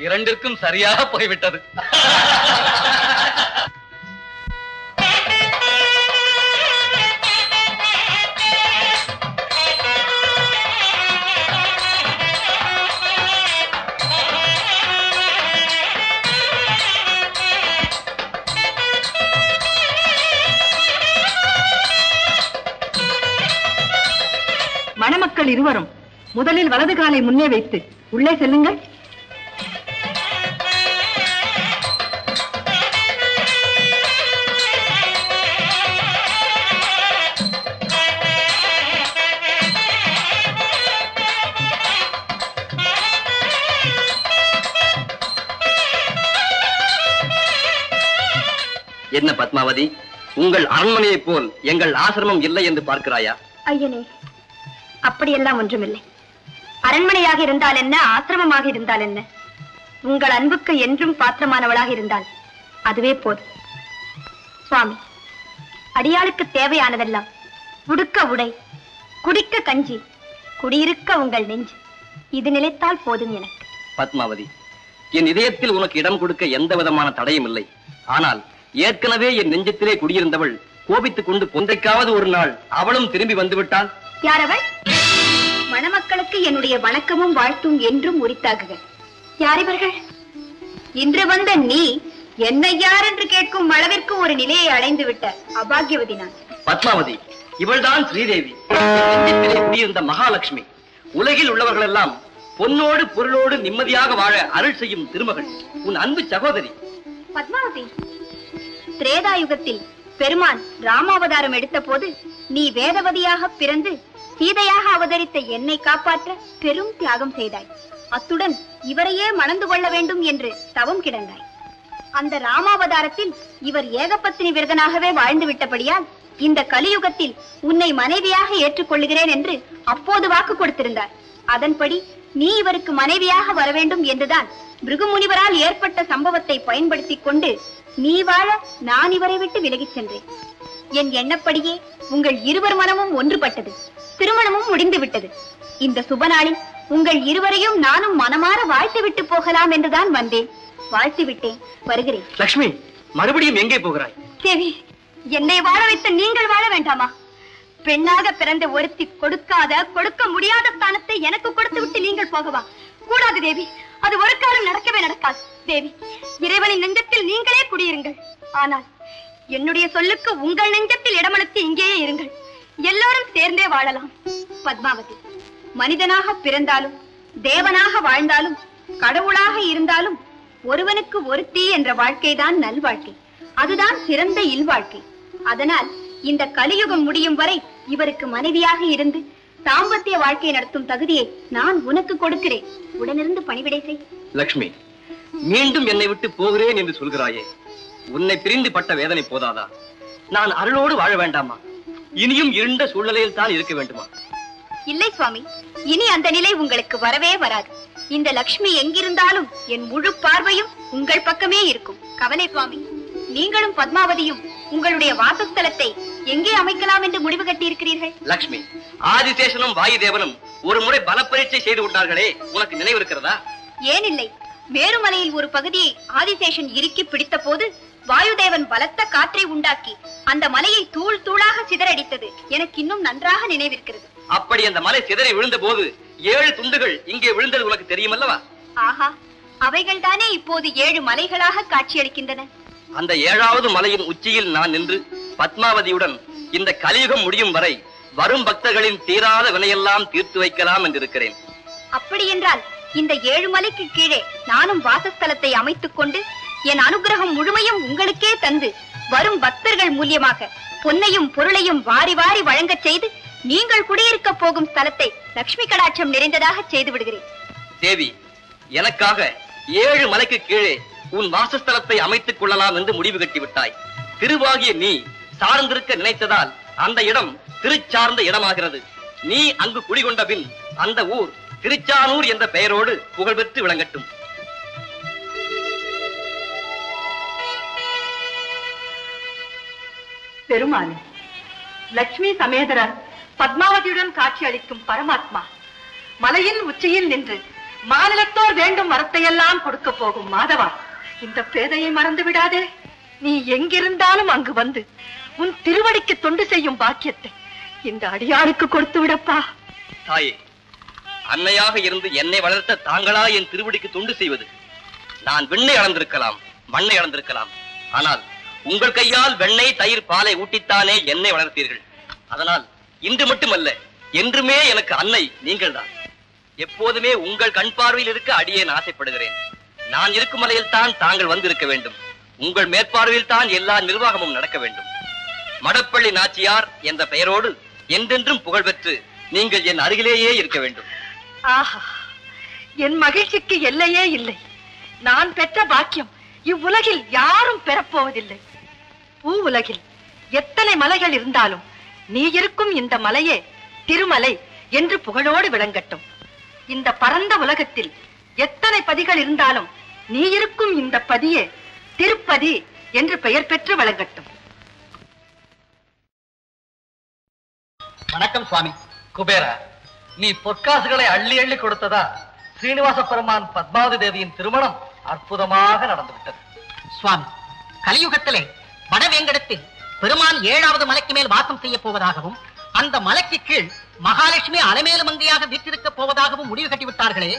இரண்டிற்கும் சரியாக போய்விட்டது. மணமக்கள் இருவரும் முதலில் வலது காலை முன்னே வைத்து உள்ளே செல்லுங்கள். என்ன பத்மாவதி, உங்கள் அரண்மனையை போல் எங்கள் ஆசிரமம் இல்லை என்று பார்க்கிறாயா? ஐயனே, அப்படியெல்லாம் ஒன்றுமில்லை. அரண்மனையாக இருந்தால் என்ன, ஆசிரமமாக இருந்தால் என்ன, உங்கள் அன்புக்கு என்றும் பாத்திரமானவளாக இருந்தால் அதுவே போதும். சுவாமி, அடியாளுக்கு தேவையானதெல்லாம் உடுக்க உடை, குடிக்க கஞ்சி, குடியிருக்க உங்கள் நெஞ்சு, இது நிலைத்தால் போதும் எனக்கு. பத்மாவதி, என் இதயத்தில் உனக்கு இடம் கொடுக்க எந்த விதமான தடையும் இல்லை. ஆனால் ஏற்கனவே என் நெஞ்சத்திலே குடியிருந்தவள் கோபித்துக் கொண்டு பொன்றைக்காவது ஒரு நாள் அவளும் திரும்பி வந்துவிட்டாள். யாரவள்? மணமக்களுக்கு என்னுடைய வணக்கமும் வாழ்த்தும் என்றும் உரித்தாகுக. யாரிவர்கள்? இன்று வந்த நீ என்னை யார் என்று கேட்கும் அளவிற்கு ஒரு நிலையை அடைந்து விட்ட அபாகியவதி நான். பத்மாவதி, இவள்தான் ஸ்ரீதேவி, நெஞ்சத்திலே குடியிருந்த மகாலட்சுமி. உலகில் உள்ளவர்கள் எல்லாம் பொன்னோடு பொருளோடு நிம்மதியாக வாழ அருள் செய்யும் திருமகள், உன் அன்பு சகோதரி. பத்மாவதி, திரேதாயுகத்தில் பெருமான் ராமாவதாரம் எடுத்த போது நீ வேதவதியாக பிறந்து சீதையாக அவதரித்த என்னை காப்பாற்ற பெரும் தியாகம் செய்தாய். அத்துடன் இவரையே மணந்து கொள்ள வேண்டும் என்று தவம் கிடந்தாய். அந்த ராமாவதாரத்தில் இவர் ஏகபத்தினி விரதனாகவே வாழ்ந்து விட்டபடியால் இந்த கலியுகத்தில் உன்னை மனைவியாக ஏற்றுக்கொள்ளுகிறேன் என்று அப்போது வாக்கு கொடுத்திருந்தார். அதன்படி நீ இவருக்கு மனைவியாக வர வேண்டும் என்றுதான் பிருகுமுனிவரால் ஏற்பட்ட சம்பவத்தை பயன்படுத்திக் கொண்டு நீ வாழ நான் இவரை விட்டு விலகிச் சென்றேன். என் எண்ணப்படியே உங்கள் இருவர் மனமும் ஒன்றுபட்டது, திருமணமும் முடிந்து விட்டது. இந்த சுபநாளில் உங்கள் இருவரையும் நானும் மனமாற வாழ்த்து விட்டு போகலாம் என்றுதான் வந்தேன். வாழ்த்து விட்டேன், வருகிறேன். லட்சுமி, மறுபடியும் எங்கே போகிறாய்? தேவி, என்னை வாழ வைத்த நீங்கள் வாழ வேண்டாமா? பெண்ணாக பிறந்த ஒருத்தி கொடுக்க முடியாத ஸ்தானத்தை எனக்கு கொடுத்து விட்டு நீங்கள் போகவா? கூடாது தேவி, அது ஒரு காலம் நடக்கவே நடக்காது. தேவி, இறைவனின் நெஞ்சத்தில் நீங்களே குடியிருங்கள். ஆனால் என்னுடைய சொல்லுக்கு உங்கள் நெஞ்சத்தில் இடமளித்து இங்கேயே இருங்கள். எல்லோரும் சேர்ந்தே வாழலாம். பத்மாவதி, மனிதனாக பிறந்தாலும் தேவனாக வாழ்ந்தாலும் கடவுளாக இருந்தாலும் ஒருவனுக்கு ஒருத்தி என்ற வாழ்க்கைதான் நல்வாழ்க்கை. அதுதான் சிறந்த இல்வாழ்க்கை. அதனால் இந்த கலியுகம் முடியும் வரை இவருக்கு மனைவியாக இருந்து தாம்பத்திய வாழ்க்கை நடத்தும் தகுதியை நான் உனக்கு கொடுக்கிறேன். உடனிருந்து பணிவிடை செய். லட்சுமி, மீண்டும் என்னை விட்டு போகிறேன் என்று சொல்கிறாயே, உன்னை பிரிந்து பட்ட வேதனை போதாதா? நான் அருளோடு வாழ வேண்டாமா? இனியும் இருண்ட சூழ்நிலையில் தான் இருக்க வேண்டுமா? இல்லை சுவாமி, இனி அந்த நிலை உங்களுக்கு வரவே வராது. இந்த லட்சுமி எங்கிருந்தாலும் என் முழு பார்வையும் உங்கள் பக்கமே இருக்கும். கவலை சுவாமி, நீங்களும் பத்மாவதியும் உங்களுடைய வாசஸ்தலத்தை எங்கே அமைக்கலாம் என்று முடிவு கட்டி இருக்கிறீர்கள்? லட்சுமி, ஆதிசேஷனும் வாயுதேவனும் ஒரு முறை பல பரீட்சை செய்து கொண்டார்களே, உனக்கு நினைவு இருக்கிறதா? ஏன் இல்லை? மேருமலையில் ஒரு பகுதியை ஆதிசேஷன் இறுக்கி பிடித்த போது வாயுதேவன் பலத்த காற்றை உண்டாக்கி அந்த மலையை தூள் தூளாக சிதறடித்தது எனக்கு இன்னும் நன்றாக நினைவிருக்கிறது. அப்படி அந்த மலை சிதறி விழுந்த போது 7 துண்டுகள் இங்கே விழுந்தது உனக்கு தெரியுமல்லவா? ஆஹா, அவைகள் தானே இப்போது 7 மலைகளாக காட்சியளிக்கின்றன. அந்த 7வது மலையின் உச்சியில் நான் நின்று பத்மாவதியுடன் இந்த கலியுகம் முடியும் வரை வரும் பக்தர்களின் தீராத வினையெல்லாம் தீர்த்து வைக்கலாம் என்றிருக்கிறேன். அப்படி என்றால் இந்த 7 மலைக்கு கீழே நானும் வாசஸ்தலத்தை அமைத்துக் கொண்டு என் அனுகிரகம் முழுமையும் உங்களுக்கே தந்து வரும் பக்தர்கள் மூலியமாக பொன்னையும் பொருளையும் வாரி வாரி வழங்கச் செய்து நீங்கள் குடியிருக்க போகும் ஸ்தலத்தை லட்சுமி கடாட்சம் நிறைந்ததாக செய்து விடுகிறேன். தேவி, எனக்காக 7 மலைக்கு கீழே உன் வாசஸ்தலத்தை அமைத்துக் கொள்ளலாம் என்று முடிவு கட்டிவிட்டாய். திருவாகிய நீ சார்ந்திருக்க நினைத்ததால் அந்த இடம் திருச்சார்ந்த இடமாகிறது. நீ அங்கு குடிகொண்ட பின் அந்த ஊர் திருச்சானூர் என்ற பெயரோடு புகழ்பெற்று விளங்கட்டும். பெருமாள், லட்சுமி சமேதரர் பத்மாவதியுடன் காட்சி அளிக்கும் பரமாத்மா மலையின் உச்சியில் நின்று மாநிலத்தோர் வேண்டும் வரத்தையெல்லாம் கொடுக்க போகும் மாதவா, இந்த பேதையை மறந்து விடாதே. நீ எங்கிருந்தாலும் அங்கு வந்து உன் திருவடிக்கு தொண்டு செய்யும் பாக்கியத்தை இந்த அடியாருக்கு கொடுத்து விடப்பா. தாயே, அன்னையாக இருந்து என்னை வளர்த்த தாங்களா என் திருவடிக்கு தொண்டு செய்வது? நான் விண்ணை அளந்திருக்கலாம், மண்ணை அளந்திருக்கலாம். ஆனால் உங்கள் கையால் வெண்ணெய், தயிர், பாலை ஊட்டித்தானே என்னை வளர்த்தீர்கள். அதனால் இன்று மட்டுமல்ல, என்றுமே எனக்கு அன்னை நீங்கள் தான். எப்போதுமே உங்கள் கண் பார்வையில் இருக்க அடியேன் ஆசைப்படுகிறேன். நான் இருக்கும் மலையில் தான் தாங்கள் வந்திருக்க வேண்டும். உங்கள் மேற்பார்வையில் தான் எல்லா நிர்வாகமும் நடக்க வேண்டும். மடப்பள்ளி நாச்சியார் என்ற பெயரோடு என்றென்றும் புகழ்பெற்று நீங்கள் என் அருகிலேயே இருக்க வேண்டும். ஆஹா, என் மகிழ்ச்சிக்கு எல்லையே இல்லை. நான் பெற்ற பாக்கியம் இவ்வுலகில் யாரும் பெறப்போவதில்லை. பூ உலகில் எத்தனை மலைகள் இருந்தாலும் நீ இருக்கும் இந்த மலையே திருமலை என்று புகழோடு விளங்கட்டும். இந்த பரந்த உலகத்தில் எத்தனை பதிகள் இருந்தாலும் நீ இருக்கும் இந்த பதியே திருப்பதி என்று பெயர் பெற்று விளங்கட்டும். வணக்கம் சுவாமி. குபேரா, நீ பொற்காசுகளை அள்ளி அள்ளி கொடுத்ததா ஸ்ரீனிவாச பெருமான் பத்மாவதி தேவியின் திருமணம் அற்புதமாக நடந்துவிட்டது. சுவாமி, கலியுகத்திலே வடவேங்கடத்தில் பெருமான் 7வது மலைக்கு மேல் வாசம் செய்ய போவதாகவும் அந்த மலைக்கு கீழ் மகாலட்சுமி அலமேலு மங்கையாக வீற்றிருக்க போவதாகவும் முடிவு கட்டிவிட்டார்களே,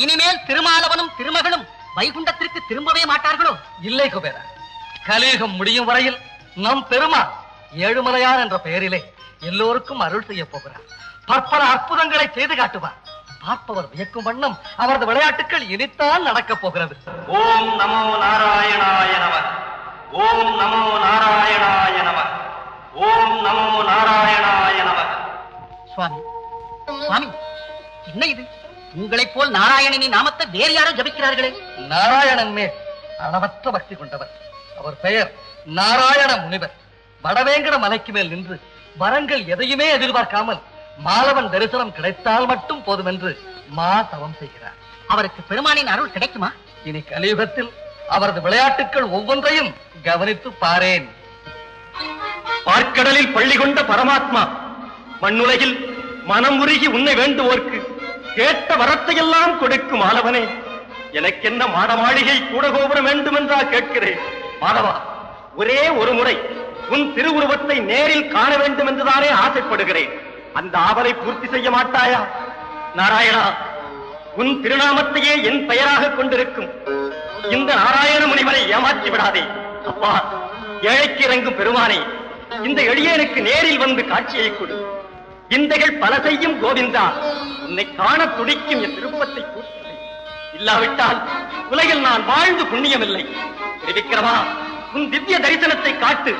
இனிமேல் திருமாலவனும் திருமகளும் வைகுண்டத்திற்கு திரும்பவே மாட்டார்களோ? இல்லை குபேரா, கலியுகம் முடியும் வரையில் நம் பெருமான் ஏழுமலையான் என்ற பெயரிலே எல்லோருக்கும் அருள் செய்ய போகிறார். பற்பல அற்புதங்களை செய்து காட்டுவார். பார்ப்பவர் வியக்கும் வண்ணம் அவரது விளையாட்டுகள் இனித்தான் நடக்கப் போகிறது. ஓம் நமோ நாராயணாய நம. ஓம் நமோ நாராயணாய நம. ஓம் நமோ நாராயணாய நம. சுவாமி, சுவாமி, என்ன இது? உங்களைப் போல் நாராயணனின் நாமத்தை வேறு யாரோ ஜபிக்கிறார்களே? நாராயணன் மேல் அளவற்ற பக்தி கொண்டவர். அவர் பெயர் நாராயண முனிவர். வடவேங்கட மலைக்கு மேல் நின்று வரங்கள் எதையுமே எதிர்பார்க்காமல் மாலவன் தரிசனம் கிடைத்தால் மட்டும் போதும் என்று மா தவம் செய்கிறார். அவருக்கு பெருமானின் அருள் கிடைக்குமா? இனி கலியுகத்தில் அவரது விளையாட்டுகள் ஒவ்வொன்றையும் கவனித்து பாரேன். பார்க்கடலில் பள்ளி கொண்ட பரமாத்மா மண்ணுலகில் மனம் உருகி உன்னை வேண்டுவோர்க்கு கேட்ட வரத்தையெல்லாம் கொடுக்கும் மாலவனே, எனக்கென்ன மாட மாளிகை கூட கோபுரம் வேண்டும் என்றா கேட்கிறேன். மாதவா, ஒரே ஒரு முறை உன் திருவுருவத்தை நேரில் காண வேண்டும் என்றுதானே ஆசைப்படுகிறேன். அந்த ஆவலை பூர்த்தி செய்ய மாட்டாயா? நாராயணா, உன் திருநாமத்தையே என் பெயராக கொண்டிருக்கும் இந்த நாராயண முனிவரை ஏமாற்றி விடாதே. அப்பா, ஏழைக்கு இறங்கும் பெருமானே, இந்த எளியனுக்கு நேரில் வந்து காட்சியை கொடு. விந்தைகள் பல செய்யும் கோவிந்தா, உன்னை காண துடிக்கும் என் விருப்பத்தை பூர்த்தி செய். இல்லாவிட்டால் உலகில் நான் வாழ்ந்து புண்ணியமில்லை. விக்கிரமா, உன் திவ்ய தரிசனத்தை காட்டு.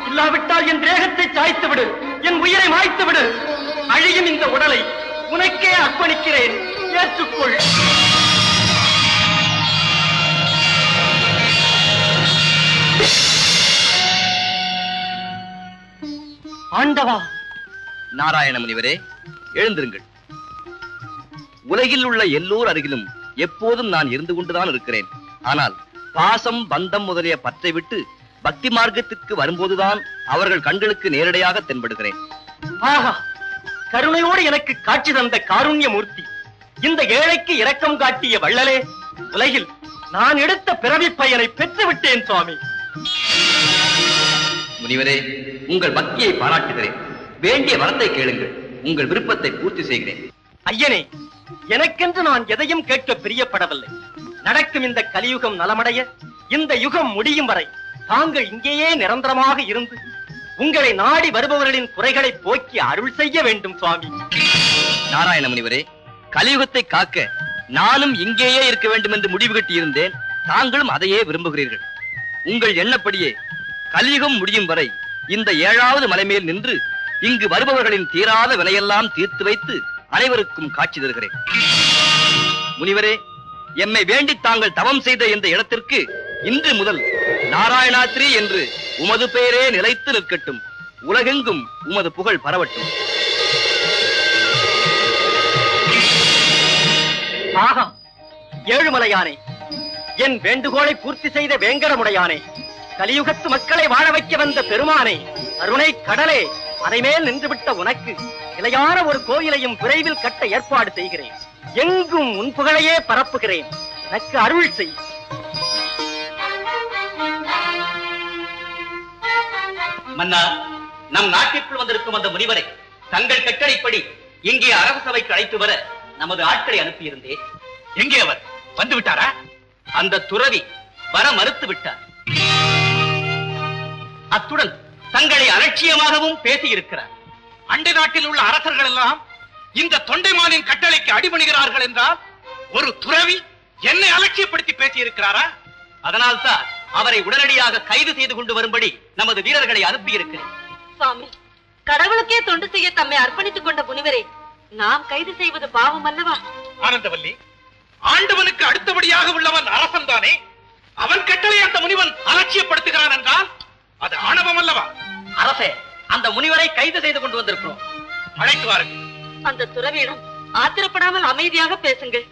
இல்லாவிட்டால் என் தேகத்தை சாய்த்து விடு, என் உயிரை மாய்த்து விடு. அழியும் இந்த உடலை உனக்கே அர்ப்பணிக்கிறேன், ஏற்றுக்கொள். ஆண்டவா! நாராயண முனிவரே, எழுந்திருங்கள். உலகில் உள்ள எல்லோர் அருகிலும் எப்போதும் நான் இருந்து கொண்டுதான் இருக்கிறேன். ஆனால் பாசம், பந்தம் முதலிய பற்றை விட்டு பக்தி மார்க்கத்திற்கு வரும்போதுதான் அவர்கள் கண்களுக்கு நேரடியாக தென்படுகிறேன். ஆஹா, கருணையோடு எனக்கு காட்சி தந்த காருண்ய மூர்த்தி, இந்த ஏழைக்கு இரக்கம் காட்டிய வள்ளலே, உலகில் நான் எடுத்த பிறவி பயனை பெற்று விட்டேன் சுவாமி. முனிவரே, உங்கள் பக்தியை பாராட்டுகிறேன். வேண்டிய வரத்தை கேளுங்கள், உங்கள் விருப்பத்தை பூர்த்தி செய்கிறேன். ஐயனே, எனக்கென்று நான் எதையும் கேட்க பிரியப்படவில்லை. நடக்கும் இந்த கலியுகம் நலமடைய, இந்த யுகம் முடியும் வரை தாங்கள் இங்கேயே நிரந்தரமாக இருந்து உங்களை நாடி வருபவர்களின் குறைகளை போக்கி அருள் செய்ய வேண்டும் சுவாமி. நாராயண முனிவரே, கலியுகத்தை காக்க நானும் இங்கேயே இருக்க வேண்டும் என்று முடிவு கட்டி இருந்தேன். தாங்களும் அதையே விரும்புகிறீர்கள். உங்கள் எண்ணப்படியே கலியுகம் முடியும் வரை இந்த 7வது மலை மேல் நின்று இங்கு வருபவர்களின் தீராத வினையெல்லாம் தீர்த்து வைத்து அனைவருக்கும் காட்சி தருகிறேன். முனிவரே, எம்மை வேண்டி தாங்கள் தவம் செய்த இந்த இடத்திற்கு இன்று முதல் நாராயணாத்ரி என்று உமது பெயரே நிலைத்து நிற்கட்டும். உலகெங்கும் உமது புகழ் பரவட்டும். ஆகா, ஏழுமலையானே, என் வேண்டுகோளை பூர்த்தி செய்த வேங்கடமுடையானே, கலியுகத்து மக்களை வாழ வைக்க வந்த பெருமானே, கருணை கடலே, அதை மேல் நின்றுவிட்ட உனக்கு நிலையான ஒரு கோயிலையும் விரைவில் கட்ட ஏற்பாடு செய்கிறேன். எங்கும் உன் புகழையே பரப்புகிறேன். எனக்கு அருள் செய். மன்னா, நம் நாட்டிற்குள் வந்திருக்கும் அந்த முனிவரை தங்கள் கட்டளைப்படி இங்கே அரசு சபைக்கு அழைத்து வர நமது ஆட்களை அனுப்பியிருந்தேன். எங்கே அவர் வந்து விட்டாரா? அந்த துறவி வர மறுத்து விட்டார். அத்துடன் தங்களை அலட்சியமாகவும் பேசியிருக்கிறார். அண்டை நாட்டில் உள்ள அரசர்கள் எல்லாம் இந்த தொண்டைமானின் கட்டளைக்கு அடிபணிகிறார்கள் என்றால் ஒரு துறவி என்னை அலட்சியப்படுத்தி பேசியிருக்கிறாரா? அதனால்தான் அவரை உடனடியாக கைது செய்து கொண்டு வரும்படி நமது வீரர்களை அனுப்பியிருக்கிறேன். சுவாமி, கடவுளுக்கே தொண்டு செய்ய தம்மை அர்ப்பணித்துக் கொண்ட முனிவரை நாம் கைது செய்வது பாவம் அல்லவா? ஆனந்தவல்லி, ஆண்டவனுக்கு அடுத்தபடியாக உள்ளவன் அரசன் தானே. அவன் கட்டளை அந்த முனிவன் அலட்சியப்படுத்துகிறான் என்றால் அது ஆணவம் அல்லவா? அரசே, அந்த முனிவரை கைது செய்து கொண்டு வந்திருக்கிறோம். அழைத்து வாருங்கள். அந்த துறவியிடம் ஆத்திரப்படாமல் அமைதியாக பேசுங்கள்.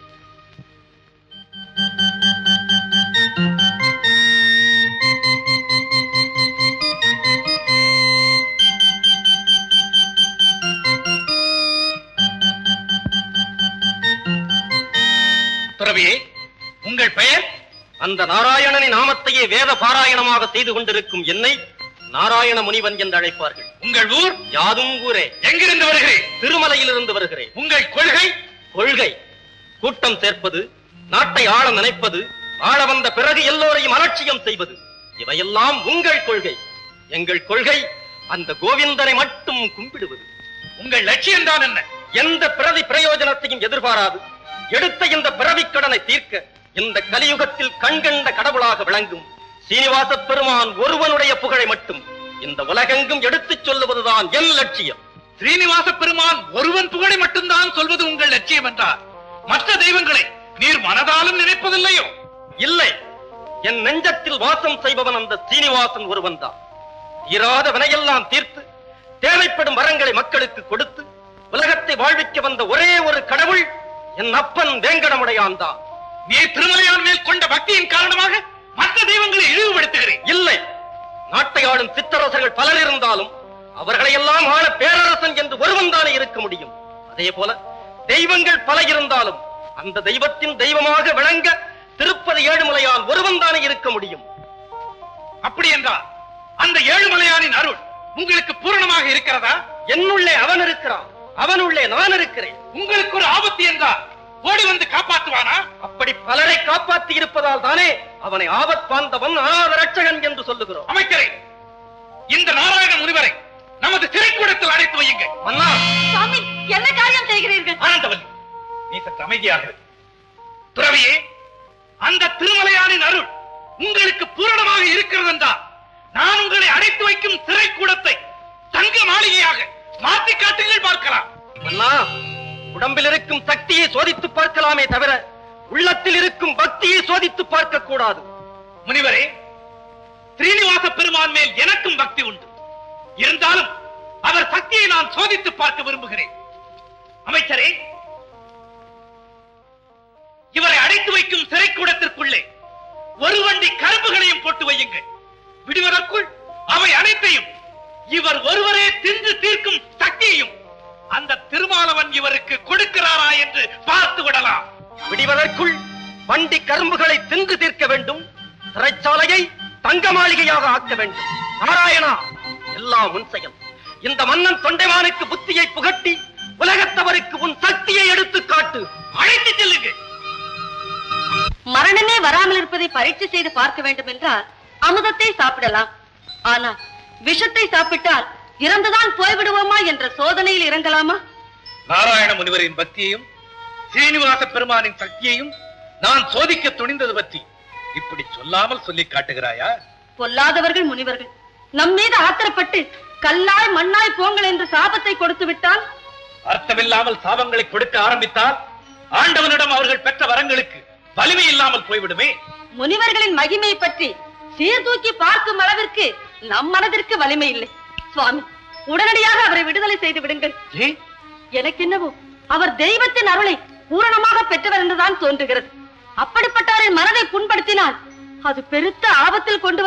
துறவியே, உங்கள் பெயர்? அந்த நாராயணனின் நாமத்தையே வேத பாராயணமாக செய்து கொண்டிருக்கும் என்னை நாராயண முனிவன் என்று அழைப்பார்கள். உங்கள் ஊர்? யாதும் ஊரே. எங்கிருந்து வருகிறேன்? திருமலையிலிருந்து வருகிறேன். உங்கள் கொள்கை? கொள்கை கூட்டம் சேர்ப்பது, நாட்டை ஆள நினைப்பது, ஆள வந்த பிறகு எல்லோரையும் அலட்சியம் செய்வது, இவையெல்லாம் உங்கள் கொள்கை. எங்கள் கொள்கை அந்த கோவிந்தனை மட்டும் கும்பிடுவது. உங்கள் லட்சியம் தான் என்ன? எந்த பிரதி பிரயோஜனத்தையும் எதிர்பாராது எடுத்த இந்த பிறவிக் கடனை தீர்க்க இந்த கலியுகத்தில் கண்கண்ட கடவுளாக விளங்கும் சீனிவாச பெருமான் ஒருவனுடைய புகழை மட்டும் இந்த உலகெங்கும் எடுத்துச் சொல்லுவதுதான் என் லட்சியம். ஸ்ரீனிவாச பெருமான் ஒருவன் புகழை மட்டும்தான் சொல்வது உங்கள் லட்சியம் என்றார். மற்ற தெய்வங்களை நீர் மனதாலும் நினைப்பதில்லையோ? இல்லை, என் நெஞ்சத்தில் வாசம் செய்பவன் அந்த சீனிவாசன் ஒருவன் தான். தீராத வினையெல்லாம் தீர்த்து தேவைப்படும் வரங்களை மக்களுக்கு கொடுத்து உலகத்தை வாழ்விக்க வந்த ஒரே ஒரு கடவுள் என் அப்பன் வேங்கடமுடையான் தான். நீ திருமலையான் மேல் கொண்ட பக்தியின் காரணமாக மற்ற தெய்வங்களை இழிவுபடுத்துகிறேன். இல்லை, நாட்டை ஆளும் சிற்றரசர்கள் பலர் இருந்தாலும் அவர்களை எல்லாம் ஆள பேரரசன் என்று ஒருவன் தானே இருக்க முடியும். அதே போல தெய்வங்கள் பல இருந்தாலும் அந்த தெய்வத்தின் தெய்வமாக விளங்க திருப்பதி ஏழுமலையான் ஒருவன் தானே இருக்க முடியும். அப்படி என்றால் அந்த ஏழுமலையானின் அருள் உங்களுக்கு பூரணமாக இருக்கிறதா? என்னுள்ளே அவன் இருக்கிறான், அவனுள்ளே நான் இருக்கிறேன். உங்களுக்கு ஒரு ஆபத்து என்றால் ஓடி வந்து காப்பாற்றுவானா? அப்படி பலரை காப்பாற்றி இருப்பதால் தானே அவனை ஆபத்பாந்தவன் அநாத ரட்சகன் என்று சொல்லுகிறோம். அமைச்சரே, இந்த நாராயண முனிவரை நமது திரைக்கூடத்தில் அழைத்து வையுங்கள். மன்னா, சுவாமி, என்ன காரியம் செய்கிறீர்கள்? ஆனந்தவல்லி, நீ சற்று அமைதியாக இரு. துறவியே, அந்த திருமலையானின் அருள் உங்களுக்கு பூரணமாக இருக்கிறது என்றால் நான் உங்களை அடைத்து வைக்கும் திரைக்கூடத்தை தங்க மாளிகையாக மாற்றி காட்டுங்கள், பார்க்கலாம். மன்னா, உடம்பில் இருக்கும் சக்தியை சோதித்து பார்க்கலாமே தவிர உள்ளத்தில் இருக்கும் பக்தியை சோதித்து பார்க்க கூடாது. முனிவரே, ஸ்ரீனிவாச பெருமான் மேல் எனக்கும் பக்தி உண்டு. இருந்தாலும் அவர் சக்தியை நான் சோதித்து பார்க்க விரும்புகிறேன். அமைச்சரே, இவரை அடைத்து வைக்கும் சிறைக்கூடத்திற்குள்ளே ஒரு வண்டி கரும்புகளையும் போட்டு வையுங்கள். விடுவதற்குள் அவை அனைத்தையும் இவர் ஒருவரே தின்று தீர்க்கும் சக்தியையும் அந்த திருமாலவன் இவருக்கு கொடுக்கிறாரா என்று பார்த்து விடலாம். விடுவதற்குள் வண்டி கரும்புகளை தின்று தீர்க்க வேண்டும், சிறைச்சாலையை தங்க மாளிகையாக ஆக்க வேண்டும். நாராயணா, எல்லாம் உன் செயல். இந்த மன்னன் தொண்டைமானுக்கு புத்தியை புகட்டி உலகத்தவருக்கு உன் சக்தியை எடுத்து காட்டு. அழைத்து செல்லுங்க. மரணமே வராமல் இருப்பதை பரீட்சை செய்து பார்க்க வேண்டும் என்றால் அமுதத்தை சாப்பிடலாம். ஆனால் விஷத்தை சாப்பிட்டால் இறந்துதான் போய்விடுவோமா என்ற சோதனையில் இறங்கலாமா? நாராயண முனிவரின் பக்தியையும் ஸ்ரீனிவாச பெருமானின் சக்தியையும் நான் சோதிக்க துணிந்தது பற்றி இப்படி சொல்லாமல் சொல்லி காட்டுகிறாயா? பொல்லாதவர்கள் முனிவர்கள் நம் மீது ஆத்திரப்பட்டு கல்லாய் மண்ணாய் போங்கள் என்று சாபத்தை கொடுத்து விட்டால், அர்த்தமில்லாமல் சாபங்களை கொடுக்க ஆரம்பித்தால் ஆண்டவனிடம் அவர்கள் பெற்ற வரங்களுக்கு வலிமை இல்லாமல் போய்விடுமே. முனிவர்களின் மகிமை பற்றி சீர்தூக்கி பார்க்கும் அளவிற்கு நம் மனதிற்கு வலிமை இல்லை. சுவாமி, உடனடியாக அவரை விடுதலை செய்து விடுங்கள். எனக்கு என்னவோ அவர் தெய்வத்தின் அருளை பூரணமாக பெற்றவர் என்றுதான் தோன்றுகிறது. அப்படிப்பட்டவரின் மனதை புண்படுத்தினால் அது பெருத்த ஆபத்தில் கொண்டு வந்து